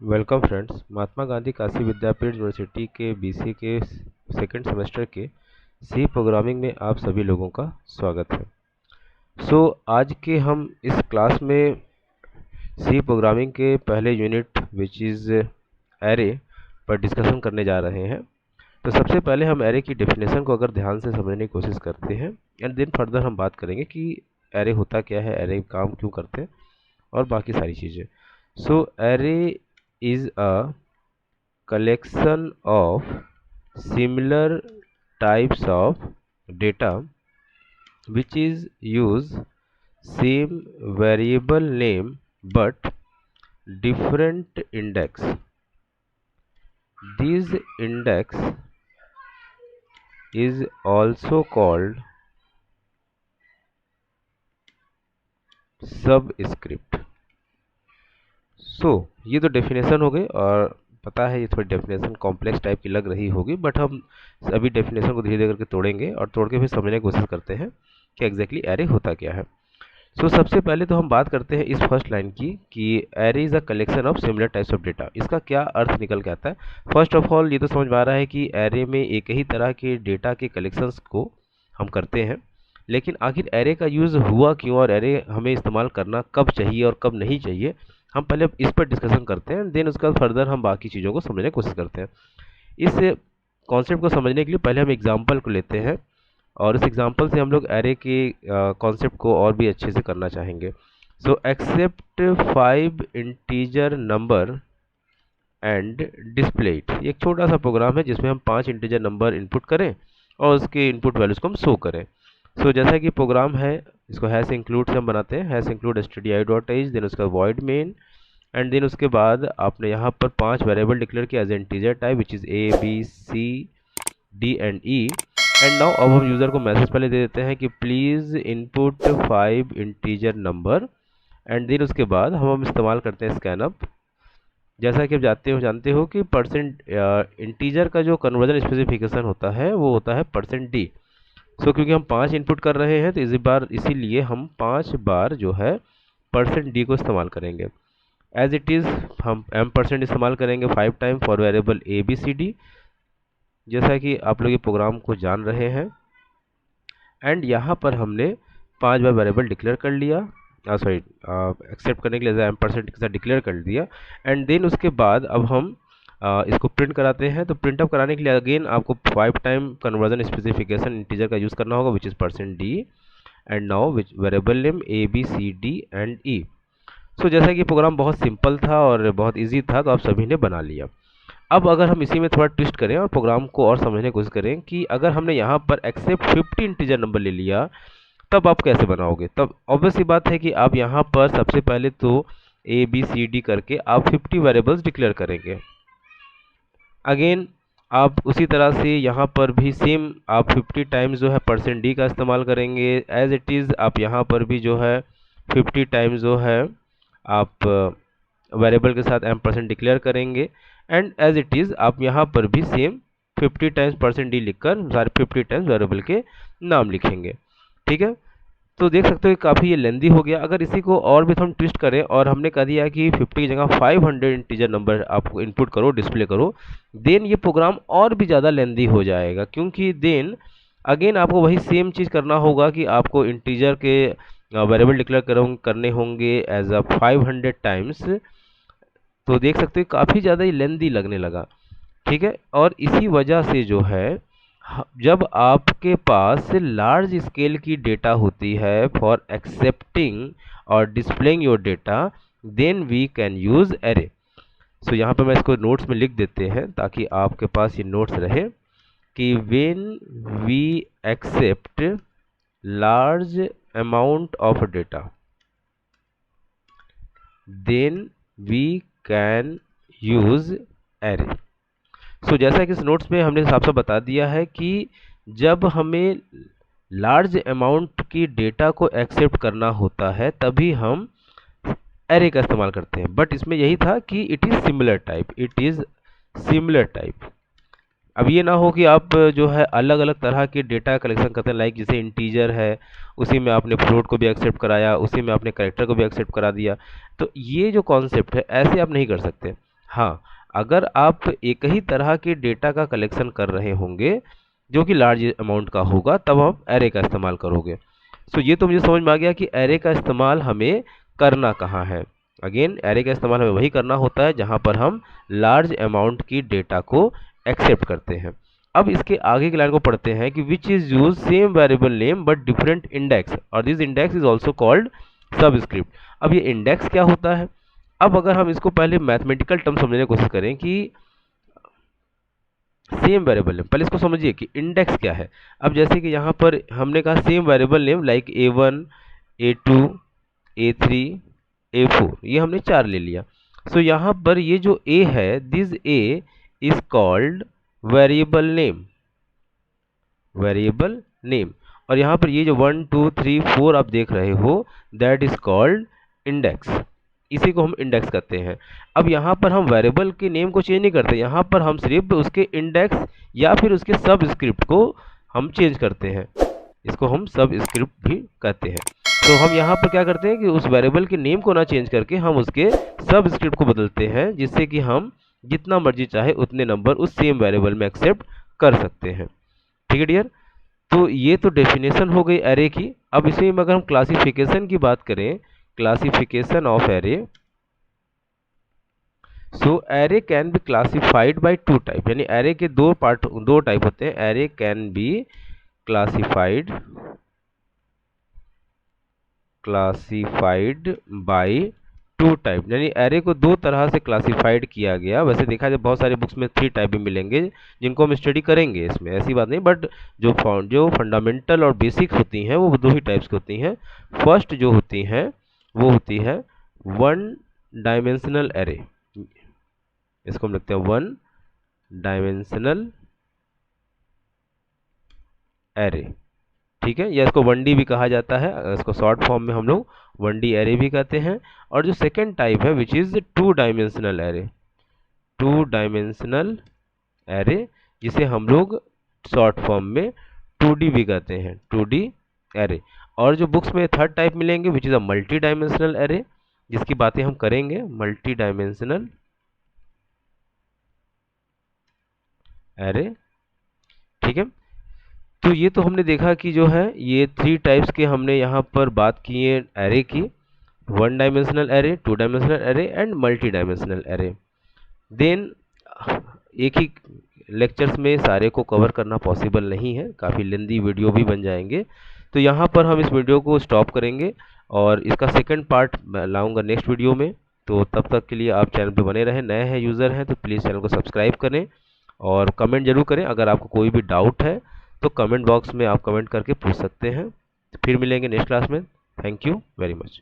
Welcome friends. Mahatma Gandhi Kashi Vidyapith university के BC के second semester के सी प्रोग्रामिंग में आप सभी लोगों का स्वागत है। आज के हम इस क्लास में सी प्रोग्रामिंग के पहले यूनिट विच इज़ एरे पर डिस्कशन करने जा रहे हैं। तो सबसे पहले हम एरे की डेफिनेशन को अगर ध्यान से समझने की कोशिश करते हैं एंड देन फर्दर हम बात करेंगे कि एरे होता क्या है, एरे काम क्यों करते हैं और बाकी सारी चीज़ें। Array is a collection of similar types of data which is use same variable name but different index. This index is also called subscript. ये तो डेफिनेशन हो गई और पता है ये थोड़ी डेफिनेशन कॉम्प्लेक्स टाइप की लग रही होगी, बट हम अभी डेफिनेशन को धीरे धीरे करके तोड़ेंगे और तोड़ के फिर समझने की कोशिश करते हैं कि एग्जैक्टली एरे होता क्या है। सबसे पहले तो हम बात करते हैं इस फर्स्ट लाइन की कि array is a collection of similar types of data. इसका क्या अर्थ निकल के आता है? फर्स्ट ऑफ ऑल ये तो समझ में आ रहा है कि एरे में एक ही तरह के डेटा के कलेक्शंस को हम करते हैं, लेकिन आखिर एरे का यूज़ हुआ क्यों और एरे हमें इस्तेमाल करना कब चाहिए और कब नहीं चाहिए, हम पहले इस पर डिस्कशन करते हैं। देन उसके बाद फर्दर हम बाकी चीज़ों को समझने की कोशिश करते हैं। इस कॉन्सेप्ट को समझने के लिए पहले हम एग्जांपल को लेते हैं और इस एग्जांपल से हम लोग एरे के कॉन्सेप्ट को और भी अच्छे से करना चाहेंगे। Accept 5 integer number and display it. एक छोटा सा प्रोग्राम है जिसमें हम 5 इंटीजर नंबर इनपुट करें और उसके इनपुट वैल्यूज़ को हम शो करें। जैसा कि प्रोग्राम है, इसको हैश इंक्लूड से हम बनाते हैं, हैश इंक्लूड stdio.h, देन उसका void main एंड देन उसके बाद आपने यहाँ पर 5 वेरिएबल डिक्लेयर किया as integer type which is A B C D and E. And now अब हम यूज़र को मैसेज पहले दे देते हैं कि please input 5 integer number and then उसके बाद हम इस्तेमाल करते हैं स्कैनअप। जैसा कि आप जानते हो कि परसेंट इंटीजर का जो कन्वर्जन स्पेसिफिकेशन होता है वो होता है %d। क्योंकि हम 5 इनपुट कर रहे हैं तो इसीलिए हम 5 बार जो है %d को इस्तेमाल करेंगे। एज इट इज़ हम m% इस्तेमाल करेंगे 5 time for variable A B C D, जैसा कि आप लोग ये प्रोग्राम को जान रहे हैं। एंड यहाँ पर हमने 5 बार वेरिएबल डिक्लेयर कर लिया, एक्सेप्ट करने के लिए m% के साथ डिक्लेयर कर दिया। एंड देन उसके बाद अब हम इसको प्रिंट कराते हैं। तो प्रिंट अप कराने के लिए अगेन आपको 5 टाइम कन्वर्जन स्पेसिफिकेशन इंटीजर का यूज़ करना होगा which is %d and now which variable name a B C D and e. जैसा कि प्रोग्राम बहुत सिंपल था और बहुत इजी था तो आप सभी ने बना लिया। अब अगर हम इसी में थोड़ा ट्विस्ट करें और प्रोग्राम को और समझने की कोशिश करें कि अगर हमने यहाँ पर एक्सेप्ट 50 इंटीजर नंबर ले लिया तब आप कैसे बनाओगे। तब ऑब्वियस सी बात है कि आप यहाँ पर सबसे पहले तो ए बी सी डी करके आप 50 वेरिएबल्स डिक्लेयर करेंगे। अगेन आप उसी तरह से यहाँ पर भी सेम आप 50 टाइम्स जो है %d का इस्तेमाल करेंगे। एज इट इज़ आप यहाँ पर भी जो है 50 टाइम्स जो है आप वेरिएबल के साथ m% डिक्लेयर करेंगे। एंड एज इट इज़ आप यहाँ पर भी सेम 50 टाइम्स %d लिखकर सारे 50 टाइम्स वेरिएबल के नाम लिखेंगे। ठीक है, तो देख सकते हो कि काफ़ी ये लेंदी हो गया। अगर इसी को और भी हम ट्विस्ट करें और हमने कह दिया कि 50 की जगह 500 इंटीजर नंबर आप इनपुट करो, डिस्प्ले करो, देन ये प्रोग्राम और भी ज़्यादा लेंदी हो जाएगा, क्योंकि देन अगेन आपको वही सेम चीज़ करना होगा कि आपको इंटीजर के वेरिएबल डिक्लेयर करने होंगे एज अ 500 टाइम्स। तो देख सकते हो काफ़ी ज़्यादा ही लेंदी लगने लगा। ठीक है, और इसी वजह से जो है जब आपके पास लार्ज स्केल की डेटा होती है फॉर एक्सेप्टिंग और displaying your data, then we can use array. यहाँ पर मैं इसको नोट्स में लिख देते हैं ताकि आपके पास ये नोट्स रहे कि when we accept large amount of data then we can use array. जैसा कि इस नोट्स में हमने साफ साफ बता दिया है कि जब हमें लार्ज अमाउंट की डेटा को एक्सेप्ट करना होता है तभी हम एरे का इस्तेमाल करते हैं। बट इसमें यही था कि इट इज़ सिमिलर टाइप। अब ये ना हो कि आप जो है अलग अलग तरह के डेटा कलेक्शन करते हैं, लाइक जैसे इंटीजर है उसी में आपने फ्लोट को भी एक्सेप्ट कराया, उसी में आपने कैरेक्टर को भी एक्सेप्ट करा दिया। तो ये जो कॉन्सेप्ट है ऐसे आप नहीं कर सकते। हाँ, अगर आप एक ही तरह के डेटा का कलेक्शन कर रहे होंगे जो कि लार्ज अमाउंट का होगा, तब हम एरे का इस्तेमाल करोगे। सो ये तो मुझे समझ में आ गया कि एरे का इस्तेमाल हमें करना कहाँ है। अगेन एरे का इस्तेमाल हमें वही करना होता है जहाँ पर हम लार्ज अमाउंट की डेटा को एक्सेप्ट करते हैं। अब इसके आगे की लाइन को पढ़ते हैं कि which is use same variable name but different index और this index is also called subscript. अब ये इंडेक्स क्या होता है? अब अगर हम इसको पहले मैथमेटिकल टर्म समझने की कोशिश करें कि सेम वेरिएबल नेम, पहले इसको समझिए कि इंडेक्स क्या है। अब जैसे कि यहाँ पर हमने कहा same variable name like A1, A2, A3, A4, ये हमने 4 ले लिया। सो यहाँ पर ये जो A है, this A is called variable name, variable name. और यहाँ पर ये जो 1 2 3 4 आप देख रहे हो, दैट इज कॉल्ड इंडेक्स, इसी को हम इंडेक्स कहते हैं। अब यहाँ पर हम वेरिएबल के नेम को चेंज नहीं करते, यहाँ पर हम सिर्फ उसके इंडेक्स या फिर उसके सब स्क्रिप्ट को हम चेंज करते हैं, इसको हम सब स्क्रिप्ट भी कहते हैं। तो हम यहाँ पर क्या करते हैं कि उस वेरिएबल के नेम को ना चेंज करके हम उसके सब स्क्रिप्ट को बदलते हैं, जिससे कि हम जितना मर्जी चाहे उतने नंबर उस सेम वेरिएबल में एक्सेप्ट कर सकते हैं। ठीक है डियर, तो ये तो डेफिनेशन हो गई एरे की। अब इसी में अगर हम क्लासिफिकेशन की बात करें, classification of array, so array can be classified by two type, यानी एरे के दो टाइप होते हैं। Array can be classified by two type, यानी एरे को दो तरह से क्लासिफाइड किया गया। वैसे देखा जाए बहुत सारे बुक्स में 3 टाइप भी मिलेंगे जिनको हम स्टडी करेंगे, इसमें ऐसी बात नहीं, बट जो फंडामेंटल और बेसिक होती हैं वो दो ही टाइप्स की होती हैं। फर्स्ट जो होती हैं वो होती है 1 डायमेंशनल एरे, इसको हम लिखते हैं 1 डायमेंशनल एरे, ठीक है, या इसको 1D भी कहा जाता है, इसको शॉर्ट फॉर्म में हम लोग 1D एरे भी कहते हैं। और जो सेकेंड टाइप है which is 2 dimensional array, 2 dimensional array, जिसे हम लोग शॉर्ट फॉर्म में 2D भी कहते हैं, 2D एरे। और जो बुक्स में थर्ड टाइप मिलेंगे which is a multi dimensional array, जिसकी बातें हम करेंगे, मल्टी डायमेंशनल एरे। ठीक है, तो ये तो हमने देखा कि जो है ये 3 टाइप्स के हमने यहाँ पर बात की है एरे की, 1 dimensional array, 2 dimensional array and multi dimensional array. Then एक ही लेक्चर्स में सारे को कवर करना पॉसिबल नहीं है, काफ़ी लेंदी वीडियो भी बन जाएंगे, तो यहाँ पर हम इस वीडियो को स्टॉप करेंगे और इसका सेकंड पार्ट लाऊंगा नेक्स्ट वीडियो में। तो तब तक के लिए आप चैनल पे बने रहें, नए हैं यूज़र हैं तो प्लीज़ चैनल को सब्सक्राइब करें और कमेंट जरूर करें। अगर आपको कोई भी डाउट है तो कमेंट बॉक्स में आप कमेंट करके पूछ सकते हैं। फिर मिलेंगे नेक्स्ट क्लास में। Thank you very much.